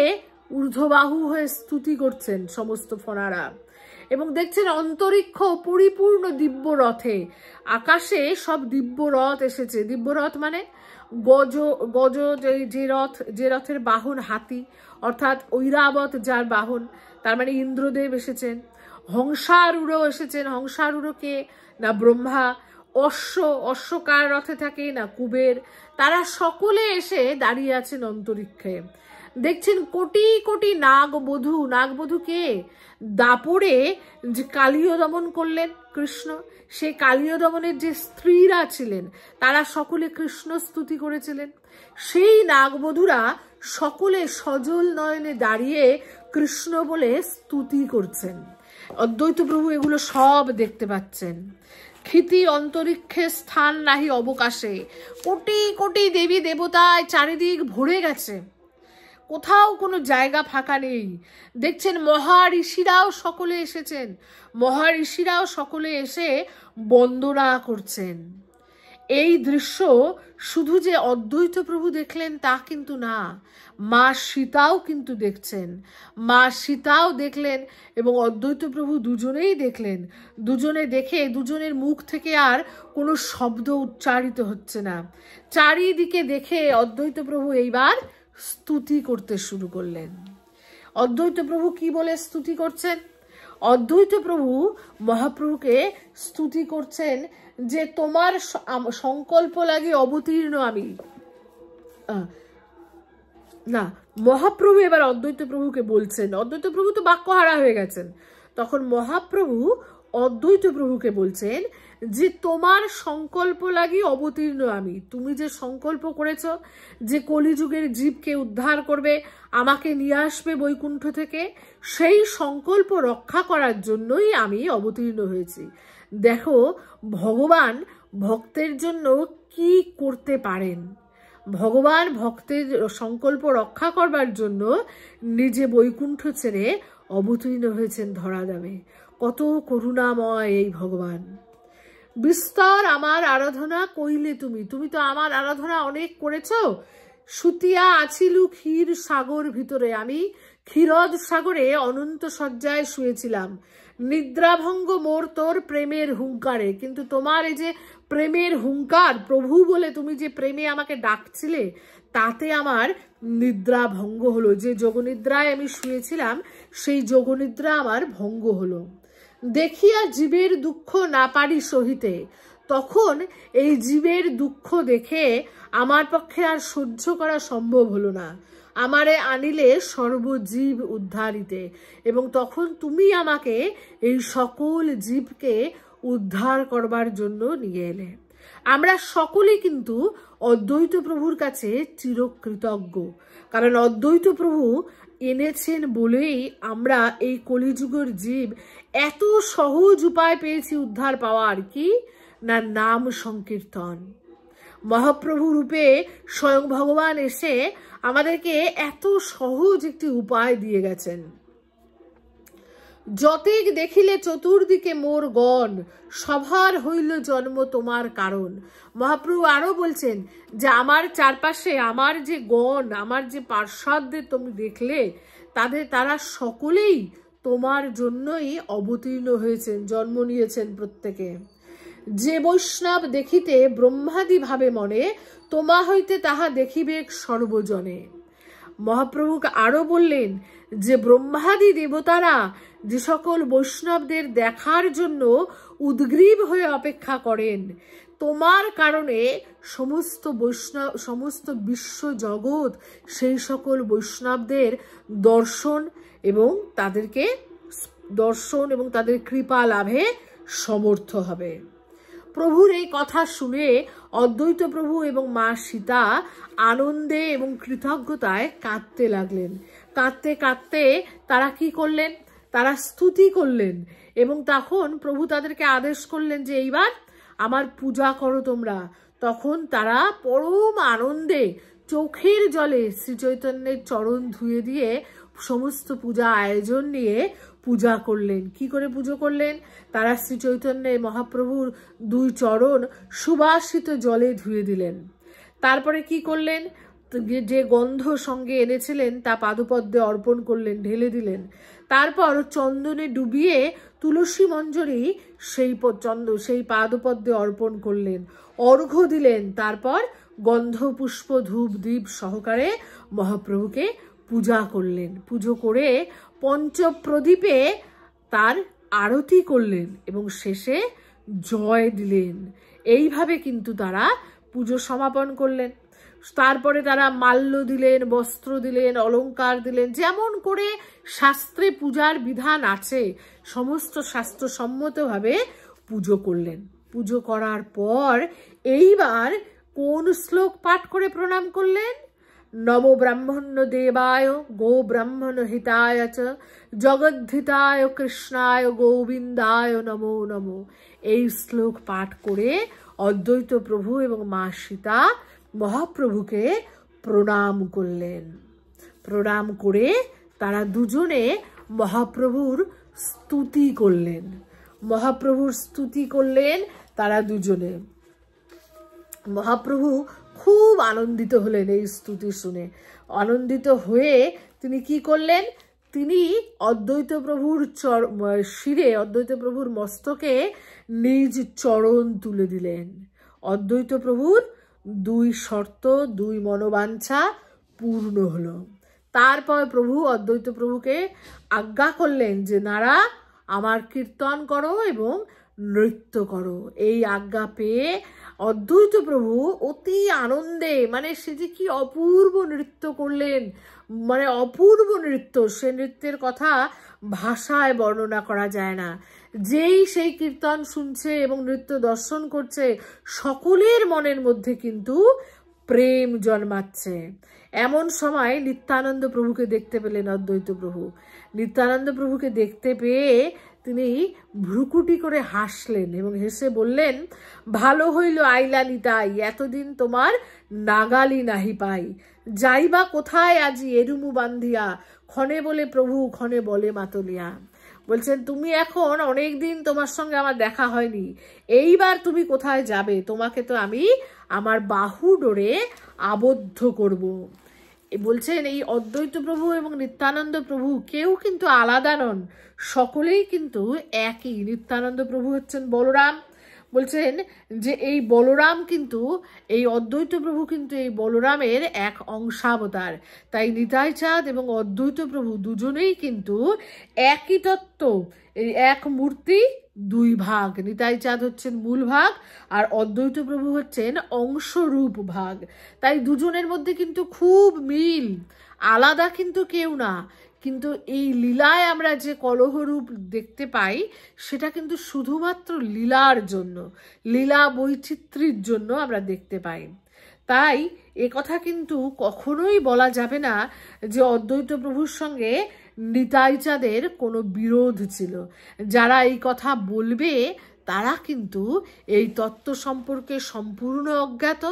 ঊর্ধ্ববাহু হয়ে স্তুতি করছেন সমস্ত ফণারা। এবং দেখছেন অন্তরিক্ষ পরিপূর্ণ দিব্য রথে, আকাশে সব দিব্য রথ এসেছে। দিব্য রথ মানে গজ, গজ যে রথের বাহন হাতি, অর্থাৎ ঐরাবত যার বাহন, তার মানে ইন্দ্রদেব এসেছেন। হংসারূঢ় এসেছেন। হংসারূঢ় কে না ব্রহ্মা। অশ্ব কার রথে থাকে না কুবের। তারা সকলে এসে দাঁড়িয়ে আছেন অন্তরিক্ষে। দেখছেন কোটি কোটি নাগবধূ। নাগবধূ কে? দাপরে যে কালীয় দমন করলেন কৃষ্ণ, সেই কালীয় দমনের যে স্ত্রীরা ছিলেন তারা সকলে কৃষ্ণ স্তুতি করেছিলেন। সেই নাগবধূরা সকলে সজল নয়নে দাঁড়িয়ে কৃষ্ণ বলে স্তুতি করছেন। অদ্বৈত প্রভু এগুলো সব দেখতে পাচ্ছেন। ক্ষিতি অন্তরিক্ষে স্থান নাহি অবকাশে। কোটি কোটি দেবী দেবতায় চারিদিক ভরে গেছে, কোথাও কোনো জায়গা ফাঁকা নেই। দেখছেন মহাঋষিরাও সকলে এসেছেন, মহাঋষিরাও সকলে এসে বন্দনা করছেন। এই দৃশ্য শুধু যে অদ্বৈত প্রভু দেখলেন তা কিন্তু না, মা সীতাও কিন্তু দেখছেন। মা সীতাও দেখলেন এবং অদ্বৈত প্রভু দুজনেই দেখলেন। দুজনে দেখে দুজনের মুখ থেকে আর কোনো শব্দ উচ্চারিত হচ্ছে না। চারিদিকে দেখে অদ্বৈত প্রভু এইবার স্তুতি করতে শুরু করলেন। অদ্বৈত প্রভু কি বলে স্তুতি করছেন? অদ্বৈত প্রভু মহাপ্রভুকে স্তুতি করছেন যে তোমার সংকল্প লাগি অবতীর্ণ আমি। না, মহাপ্রভু এবার অদ্বৈত প্রভুকে বলছেন। অদ্বৈত প্রভু তো বাক্যহারা হয়ে গেছেন। তখন মহাপ্রভু অদ্বৈত প্রভুকে বলছেন যে তোমার সংকল্প লাগি অবতীর্ণ আমি। তুমি যে সংকল্প করেছ যে কলিযুগের জীবকে উদ্ধার করবে, আমাকে নিয়ে আসবে বৈকুণ্ঠ থেকে, সেই সংকল্প রক্ষা করার জন্যই আমি অবতীর্ণ হয়েছি। দেখো ভগবান ভক্তের জন্য কি করতে পারেন। ভগবান ভক্তের সংকল্প রক্ষা করবার জন্য নিজে বৈকুণ্ঠ ছেড়ে অবতীর্ণ হয়েছেন ধরাধামে। কত করুণাময় এই ভগবান। বিস্তর আমার আরাধনা কইলে তুমি। তুমি তো আমার আরাধনা অনেক করেছ। সুতিয়া আছিলু ক্ষীর সাগর ভিতরে। আমি ক্ষীরদ সাগরে অনন্ত শয্যায় শুয়েছিলাম। নিদ্রাভঙ্গ মোর তোর প্রেমের হুঙ্কারে। কিন্তু তোমার এই যে প্রেমের হুঙ্কার, প্রভু বলে তুমি যে প্রেমে আমাকে ডাকছিলে, তাতে আমার নিদ্রা ভঙ্গ হলো। যে যোগনিদ্রায় আমি শুয়েছিলাম সেই যোগনিদ্রা আমার ভঙ্গ হলো। দেখিয়া জীবের দুঃখ না পারি সহিতে। তখন এই জীবের দুঃখ দেখে আমার পক্ষে আর সহ্য করা সম্ভব হলো না। আমারে আনিলে সর্বজীব উদ্ধারিতে। এবং তখন তুমি আমাকে এই সকল জীবকে উদ্ধার করবার জন্য নিয়ে এলে। আমরা সকলেই কিন্তু অদ্বৈত প্রভুর কাছে চিরকৃতজ্ঞ, কারণ অদ্বৈত প্রভু এনেছেন বলেই আমরা এই কলিযুগের জীব এত সহজ উপায় পেয়েছি উদ্ধার পাওয়ার। কি না, নাম সংকীর্তন। মহাপ্রভু রূপে স্বয়ং ভগবান এসে আমাদেরকে এত সহজ একটি উপায় দিয়ে গেছেন। যতেক দেখিলে চতুর্দিকে মোর গণ, সভার হইল জন্ম তোমার কারণ। মহাপ্রভু আরো বলছেন যে আমার চারপাশে আমার যে গণ, আমার যে পার্শ্বদের তুমি দেখলে, তারা সকলেই তোমার জন্যই অবতীর্ণ হয়েছেন, জন্ম নিয়েছেন প্রত্যেকে। যে বৈষ্ণব দেখিতে ব্রহ্মাদি ভাবে মনে, তোমা হইতে তাহা দেখিবে সর্বজনে। মহাপ্রভুকে আরো বললেন যে ব্রহ্মাদি দেবতারা যে সকল বৈষ্ণবদের দেখার জন্য উদ্গ্রীব হয়ে অপেক্ষা করেন, তোমার কারণে সমস্ত বিশ্ব জগৎ সেই সকল বৈষ্ণবদের দর্শন এবং তাদের কৃপা লাভে সমর্থ হবে। প্রভুর এই কথা শুনে অদ্বৈত প্রভু এবং মা সীতা আনন্দে এবং কৃতজ্ঞতায় কাঁদতে লাগলেন। কাঁদতে কাঁদতে তারা কি করলেন? তারা স্তুতি করলেন এবং তখন প্রভু তাদেরকে আদেশ করলেন যে এইবার আমার পূজা করো তোমরা। তখন তারা পরম আনন্দে চোখের জলে শ্রী চৈতন্যের চরণ ধুয়ে দিয়ে সমস্ত পূজা আয়োজন নিয়ে পূজা করলেন। কি করে পুজো করলেন? তারা শ্রী চৈতন্যের মহাপ্রভুর দুই চরণ সুবাসিত জলে ধুয়ে দিলেন। তারপরে কি করলেন? যে গন্ধ সঙ্গে এনেছিলেন তা পাদপদ্মে অর্পণ করলেন, ঢেলে দিলেন। তারপর চন্দনে ডুবিয়ে তুলসী মঞ্জরি সেই পাদপদ্মে অর্পণ করলেন, অর্ঘ্য দিলেন। তারপর গন্ধ পুষ্প ধূপ দীপ সহকারে মহাপ্রভুকে পূজা করলেন। পুজো করে পঞ্চপ্রদীপে তার আরতি করলেন এবং শেষে জয় দিলেন। এইভাবে কিন্তু তারা পুজো সমাপন করলেন। তারপরে তারা মাল্য দিলেন, বস্ত্র দিলেন, অলংকার দিলেন, যেমন করে শাস্ত্রে পূজার বিধান আছে সমস্ত শাস্ত্রসম্মতভাবে পুজো করলেন। পুজো করার পর এইবার কোন শ্লোক পাঠ করে প্রণাম করলেন? নম ব্রাহ্মণ্য দেবায় গো ব্রাহ্মণ হিতায় চ জগদ্ধিতায় কৃষ্ণায় গোবিন্দায় নমো নমো। এই শ্লোক পাঠ করে অদ্বৈত প্রভু এবং মা সীতা মহাপ্রভুকে প্রণাম করলেন। প্রণাম করে তারা দুজনে মহাপ্রভুর স্তুতি করলেন। মহাপ্রভুর স্তুতি করলেন তারা দুজনে। মহাপ্রভু খুব আনন্দিত হলেন এই স্তুতি শুনে। আনন্দিত হয়ে তিনি কি করলেন? তিনি অদ্বৈত প্রভুর শিরে, অদ্বৈত প্রভুর মস্তকে নিজ চরণ তুলে দিলেন। অদ্বৈত প্রভুর দুই শর্ত, দুই মনোবাঞ্ছা পূর্ণ হলো। তারপর প্রভু অদ্বৈত প্রভুকে আজ্ঞা করলেন যে নারা আমার কীর্তন করো এবং নৃত্য করো। এই আজ্ঞা পেয়ে অদ্বৈত প্রভু অতি আনন্দে, সে যে কি অপূর্ব নৃত্য করলেন, অপূর্ব নৃত্য। সে নৃত্যের কথা ভাষায় বর্ণনা করা যায় না। যেই সেই কীর্তন শুনছে এবং নৃত্য দর্শন করছে সকলের মনের মধ্যে কিন্তু প্রেম জন্মাচ্ছে। এমন সময় নিত্যানন্দ প্রভুকে দেখতে পেলেন অদ্বৈত প্রভু। নিত্যানন্দ প্রভুকে দেখতে পেয়ে তিনি ভ্রুকুটি করে হাসলেন এবং হেসে বললেন, ভালো হইল আইলা নিতাই, এতদিন তোমার নাগালি নাহি পাই। যাইবা কোথায় আজি এরুমু বান্ধিয়া, ক্ষণে বলে প্রভু ক্ষণে বলে মাতলিয়া। বলছেন তুমি এখন অনেকদিন তোমার সঙ্গে আমার দেখা হয়নি, এইবার তুমি কোথায় যাবে? তোমাকে তো আমি আমার বাহু ডোরে আবদ্ধ করব। বলছেন এই অদ্বৈত প্রভু এবং নিত্যানন্দ প্রভু কেউ কিন্তু আলাদা নন, সকলেই কিন্তু একই। নিত্যানন্দ প্রভু হচ্ছেন বলরাম। বলছেন যে এই বলরাম কিন্তু, এই অদ্বৈত প্রভু কিন্তু এই বলরামের এক অংশাবতার। তাই নিতাই চাঁদ এবং অদ্বৈত প্রভু দুজনেই কিন্তু একই তত্ত্ব, এই এক মূর্তি দুই ভাগ। নিতাই চাঁদ হচ্ছেন মূল ভাগ আর অদ্বৈত প্রভু হচ্ছেন অংশরূপ ভাগ। তাই দুজনের মধ্যে কিন্তু খুব মিল, আলাদা কিন্তু কেউ না। কিন্তু এই লীলায় আমরা যে কলহরূপ দেখতে পাই সেটা কিন্তু শুধুমাত্র লীলার জন্য, লীলা বৈচিত্র্যের জন্য আমরা দেখতে পাই। তাই এ কথা কিন্তু কখনোই বলা যাবে না যে অদ্বৈত প্রভুর সঙ্গে নিতাই চাঁদের কোনো বিরোধ ছিল। যারা এই কথা বলবে তারা কিন্তু এই তত্ত্ব সম্পর্কে সম্পূর্ণ অজ্ঞাত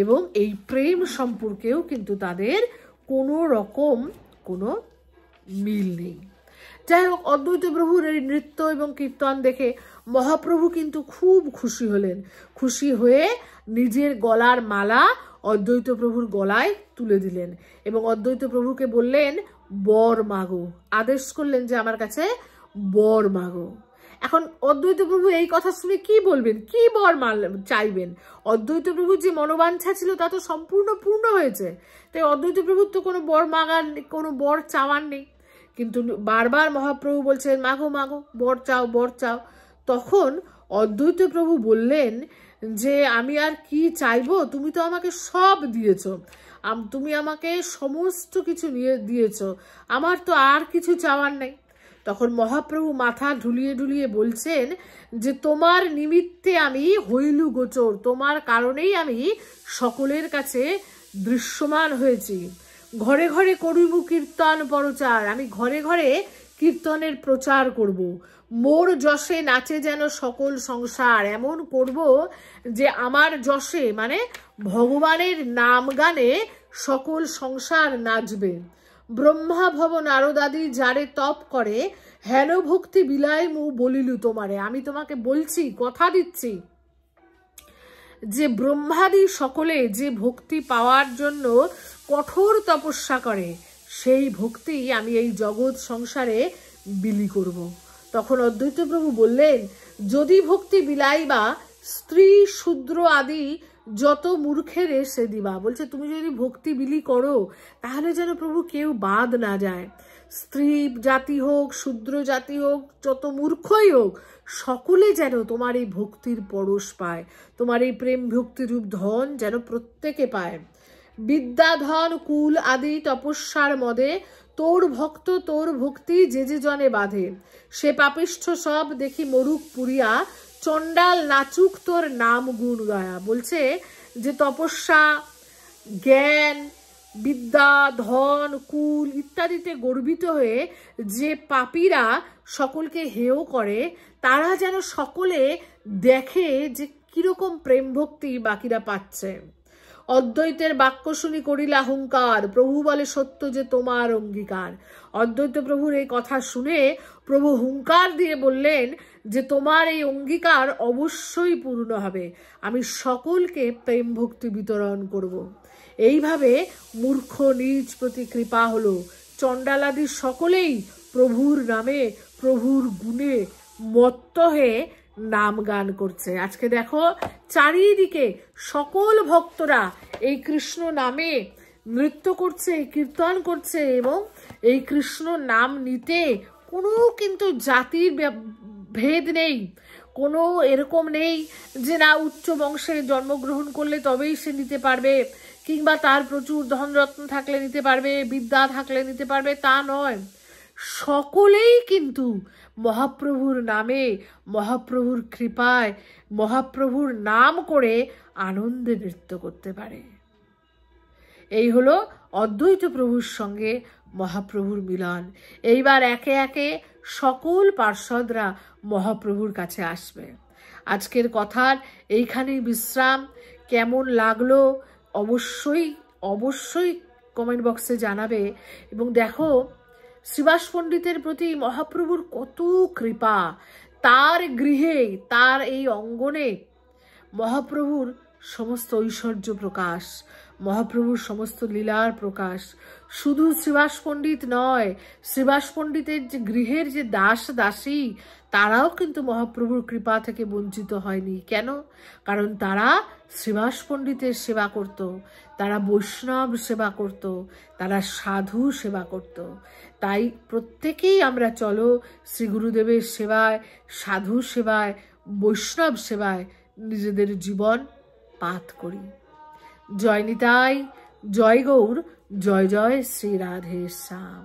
এবং এই প্রেম সম্পর্কেও কিন্তু তাদের কোনো রকম কোনো মিল নেই। যাই হোক, অদ্বৈত প্রভুর এই নৃত্য এবং কীর্তন দেখে মহাপ্রভু কিন্তু খুব খুশি হলেন। খুশি হয়ে নিজের গলার মালা অদ্বৈত প্রভুর গলায় তুলে দিলেন এবং অদ্বৈত প্রভুকে বললেন বর মাগো, আদেশ করলেন যে আমার কাছে বর মাগো। এখন অদ্বৈত প্রভু এই কথা শুনে কি বলবেন, কি বর চাইবেন? অদ্বৈত প্রভুর যে মনোবাঞ্ছা ছিল তা তো সম্পূর্ণ পূর্ণ হয়েছে, তাই অদ্বৈত প্রভুর তো কোনো বর মাগার, কোনো বর চাওয়ার নেই। কিন্তু বারবার মহাপ্রভু বলছেন মাগো মাগো, বর চাও বর চাও। তখন অদ্বৈত প্রভু বললেন যে আমি আর কি চাইবো, তুমি তো আমাকে সব দিয়েছো, তুমি আমাকে সমস্ত কিছু নিয়ে দিয়েছো, আমার তো আর কিছু চাওয়ার নেই। তখন মহাপ্রভু মাথা ঢুলিয়ে ঢুলিয়ে বলছেন যে তোমার নিমিত্তে আমি হইলু গোচর, তোমার কারণেই আমি সকলের কাছে দৃশ্যমান হয়েছি। ঘরে ঘরে করিব কীর্তন প্রচার, আমি ঘরে ঘরে কীর্তনের প্রচার করব। মোর যশে নাচে যেন সকল সংসার, এমন করব যে আমার যশে মানে ভগবানের নাম গানে সকল সংসার নাচবে। ব্রহ্মা ভব নারদাদি যারে তপ করে, হেন ভক্তি বিলায় মু বলিলু তোমারে, আমি তোমাকে বলছি, কথা দিচ্ছি যে ব্রহ্মাদি সকলে যে ভক্তি পাওয়ার জন্য কঠোর তপস্যা করে, সেই ভক্তি আমি এই জগৎ সংসারে বিলি করব। তখন অদ্বৈত প্রভু বললেন যদি ভক্তি বিলাইবা স্ত্রী শূদ্র আদি যত মূর্খের সে দিবা। বলছে তুমি যদি ভক্তি বিলি করো তাহলে যেন প্রভু কেউ বাদ না যায়, স্ত্রী জাতি হোক শূদ্র জাতি হোক যত মূর্খই হোক সকলে যেন তোমার এই ভক্তির পরশ পায়, তোমার এই প্রেম ভক্তিরূপ ধন যেন প্রত্যেকে পায়। বিদ্যা ধন কুল আদি তপস্যার মদে তোর ভক্ত তোর ভক্তি যে যে জনে বাঁধে, সে পাপিষ্ঠ সব দেখি মরুক পুরিয়া, চণ্ডাল নাচুক তোর নাম গুণ গায়া। বলছে যে তপস্যা, জ্ঞান, বিদ্যা, ধন, কুল ইত্যাদিতে গর্বিত হয়ে যে পাপীরা সকলকে হেয় করে, তারা যেন সকলে দেখে যে কিরকম প্রেম ভক্তি বাকিরা পাচ্ছে। অদ্বৈতের বাক্য শুনি করিলা হুঙ্কার, প্রভু বলে সত্য যে তোমার অঙ্গীকার। অদ্বৈত প্রভুর এই কথা শুনে প্রভু হুঙ্কার দিয়ে বললেন যে তোমার এই অঙ্গীকার অবশ্যই পূর্ণ হবে, আমি সকলকে প্রেম ভক্তি বিতরণ করব। এইভাবে মূর্খ নিজ প্রতি কৃপা হলো, চণ্ডালাদি সকলেই প্রভুর নামে প্রভুর গুণে মত্ত হয়ে নাম গান করছে। আজকে দেখো চারিদিকে সকল ভক্তরা এই কৃষ্ণ নামে নৃত্য করছে, কীর্তন করছে এবং এই কৃষ্ণ নাম নিতে কোনো কিন্তু জাতির ভেদ নেই, কোনো এরকম নেই যে না উচ্চ বংশে জন্মগ্রহণ করলে তবেই সে নিতে পারবে, কিংবা তার প্রচুর ধনরত্ন থাকলে নিতে পারবে, বিদ্যা থাকলে নিতে পারবে, তা নয়। সকলেই কিন্তু মহাপ্রভুর নামে, মহাপ্রভুর কৃপায়, মহাপ্রভুর নাম করে আনন্দে নৃত্য করতে পারে। এই হলো অদ্বৈত প্রভুর সঙ্গে মহাপ্রভুর মিলন। এইবার একে একে সকল পার্ষদরা মহাপ্রভুর কাছে আসবে। আজকের কথার এইখানেই বিশ্রাম। কেমন লাগলো অবশ্যই অবশ্যই কমেন্ট বক্সে জানাবে। এবং দেখো শ্রীবাস পণ্ডিতের প্রতি মহাপ্রভুর কত কৃপা, তার গৃহে তার এই অঙ্গনে মহাপ্রভুর সমস্ত ঐশ্বর্য প্রকাশ, মহাপ্রভুর সমস্ত লীলার প্রকাশ। শুধু শ্রীবাস পণ্ডিত নয়, শ্রীবাস পণ্ডিতের যে গৃহের যে দাস দাসী তারাও কিন্তু মহাপ্রভুর কৃপা থেকে বঞ্চিত হয়নি। কেন? কারণ তারা শ্রীবাস পণ্ডিতের সেবা করত, তারা বৈষ্ণব সেবা করত, তারা সাধু সেবা করত। তাই প্রত্যেকেই আমরা চলো শ্রী গুরুদেবের সেবায়, সাধু সেবায়, বৈষ্ণব সেবায় নিজেদের জীবন পাত করি। জয় নিতাই, জয় গৌর, জয় জয় শ্রী রাধে শ্যাম।